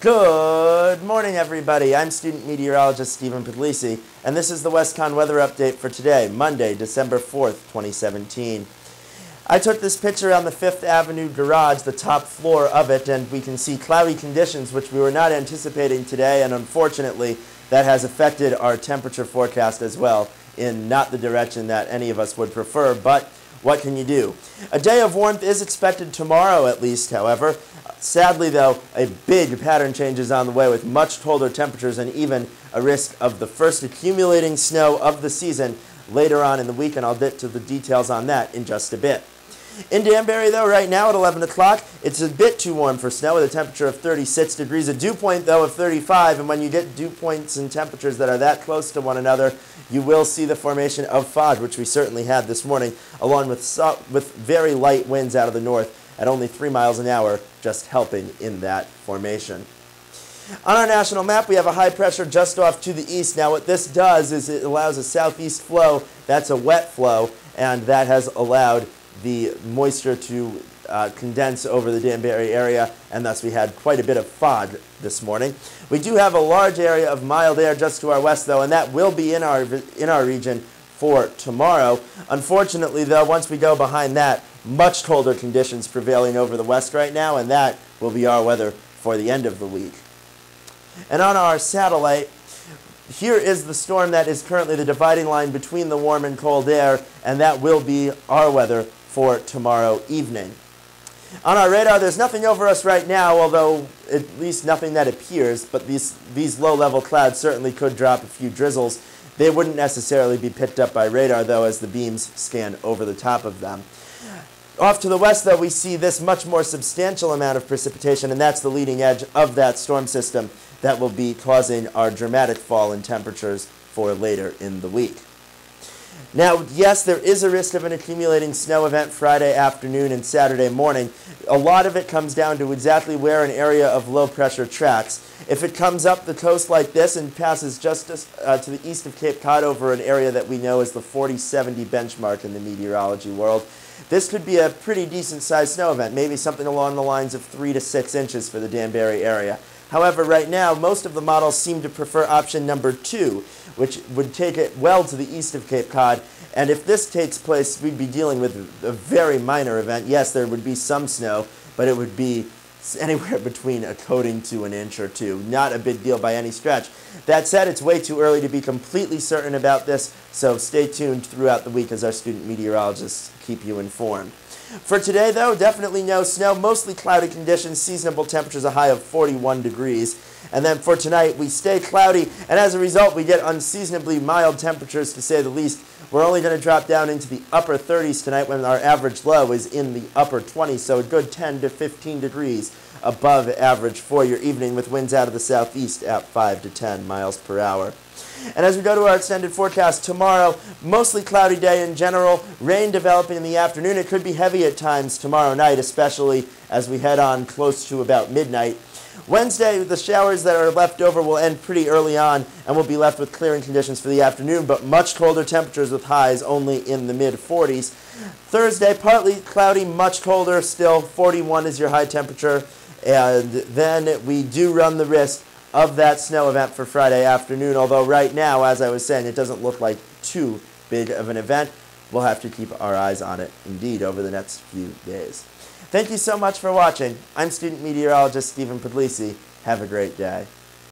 Good morning, everybody. I'm student meteorologist Stephen Puglisi, and this is the WestCon weather update for today, Monday, December 4th, 2017. I took this picture on the 5th Avenue garage, the top floor of it, and we can see cloudy conditions, which we were not anticipating today, and unfortunately, that has affected our temperature forecast as well, in not the direction that any of us would prefer, but what can you do? A day of warmth is expected tomorrow, at least, however. Sadly, though, a big pattern change is on the way with much colder temperatures and even a risk of the first accumulating snow of the season later on in the week, and I'll get to the details on that in just a bit. In Danbury, though, right now at 11 o'clock, it's a bit too warm for snow with a temperature of 36 degrees, a dew point, though, of 35, and when you get dew points and temperatures that are that close to one another, you will see the formation of fog, which we certainly had this morning, along with very light winds out of the north at only 3 miles an hour, just helping in that formation. On our national map, we have a high pressure just off to the east. Now, what this does is it allows a southeast flow. That's a wet flow, and that has allowed the moisture to condense over the Danbury area, and thus we had quite a bit of fog this morning. We do have a large area of mild air just to our west, though, and that will be in our region for tomorrow. Unfortunately, though, once we go behind that, much colder conditions prevailing over the west right now, and that will be our weather for the end of the week. And on our satellite, here is the storm that is currently the dividing line between the warm and cold air, and that will be our weather for tomorrow evening. On our radar, there's nothing over us right now, although at least nothing that appears, but these low-level clouds certainly could drop a few drizzles. They wouldn't necessarily be picked up by radar, though, as the beams scan over the top of them. Off to the west, though, we see this much more substantial amount of precipitation, and that's the leading edge of that storm system that will be causing our dramatic fall in temperatures for later in the week. Now, yes, there is a risk of an accumulating snow event Friday afternoon and Saturday morning. A lot of it comes down to exactly where an area of low pressure tracks. If it comes up the coast like this and passes just to the east of Cape Cod over an area that we know is the 40-70 benchmark in the meteorology world, this could be a pretty decent-sized snow event, maybe something along the lines of 3 to 6 inches for the Danbury area. However, right now, most of the models seem to prefer option number 2, which would take it well to the east of Cape Cod. And if this takes place, we'd be dealing with a very minor event. Yes, there would be some snow, but it would be anywhere between a coating to an inch or two. Not a big deal by any stretch. That said, it's way too early to be completely certain about this, so stay tuned throughout the week as our student meteorologists keep you informed. For today, though, definitely no snow, mostly cloudy conditions, seasonable temperatures, a high of 41 degrees. And then for tonight, we stay cloudy, and as a result, we get unseasonably mild temperatures, to say the least. We're only going to drop down into the upper 30s tonight when our average low is in the upper 20s, so a good 10 to 15 degrees above average for your evening, with winds out of the southeast at 5 to 10 miles per hour. And as we go to our extended forecast tomorrow, mostly cloudy day in general, rain developing in the afternoon. It could be heavy at times tomorrow night, especially as we head on close to about midnight. Wednesday, the showers that are left over will end pretty early on, and we'll be left with clearing conditions for the afternoon, but much colder temperatures with highs only in the mid-40s. Thursday, partly cloudy, much colder still, 41 is your high temperature, and then we do run the risk of that snow event for Friday afternoon, although right now, as I was saying, it doesn't look like too big of an event. We'll have to keep our eyes on it, indeed, over the next few days. Thank you so much for watching. I'm student meteorologist Stephen Puglisi. Have a great day.